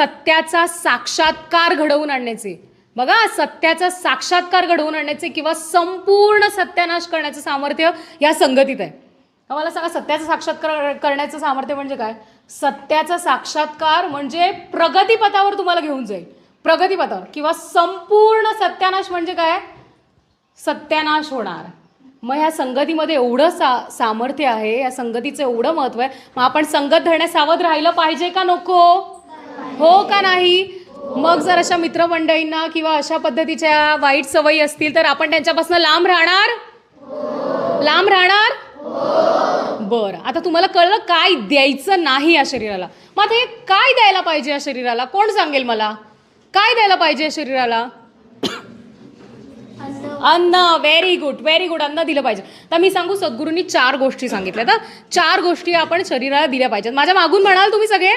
सत्याचा साक्षात्कार घडवून आणण्याचे, बघा सत्याचा साक्षात्कार घडवून आणण्याचे किंवा संपूर्ण सत्यानाश करण्याचं सामर्थ्य या संगतीत आहे. मला सांगा सत्याचा साक्षात्कार करण्याचं सामर्थ्य म्हणजे काय? सत्याचा साक्षात्कार म्हणजे प्रगतीपथावर तुम्हाला घेऊन जाईल, प्रगतीपथावर. किंवा संपूर्ण सत्यानाश म्हणजे काय? सत्यानाश होणार. मग ह्या संगतीमध्ये एवढं सामर्थ्य आहे, या संगतीचं एवढं महत्त्व आहे. मग आपण संगत धरण्यास सावध राहिलं पाहिजे का नको? हो का नाही? मग जर अशा मित्रमंडळींना किंवा अशा पद्धतीच्या वाईट सवयी असतील तर आपण त्यांच्यापासून लांब राहणार? लांब राहणार? बरं, आता तुम्हाला कळलं काय द्यायचं नाही या शरीराला. मग आता हे काय द्यायला पाहिजे या शरीराला? कोण सांगेल मला? काय द्यायला पाहिजे या शरीराला? अन्न. Very good, very good. अन्न दिलं पाहिजे. तर मी सांगू, सद्गुरूंनी 4 गोष्टी सांगितल्या. तर 4 गोष्टी आपण शरीराला दिल्या पाहिजेत. माझ्या मागून म्हणाल तुम्ही सगळे?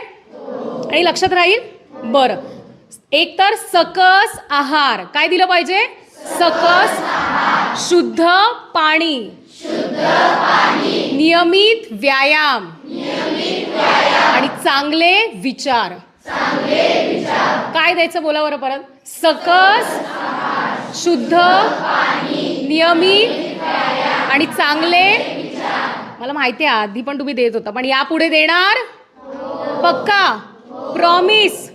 आणि लक्षात राहील? बरं. एक तर सकस आहार. काय दिलं पाहिजे? सकस, शुद्ध पाणी, नियमित व्यायाम आणि चांगले विचार. काय द्यायचं बोला बरं परत? सकस, शुद्ध, नियमित आणि चांगले. मला माहिती आहे आधी पण तुम्ही देत होता, पण यापुढे देणार? पक्का? प्रॉमिस?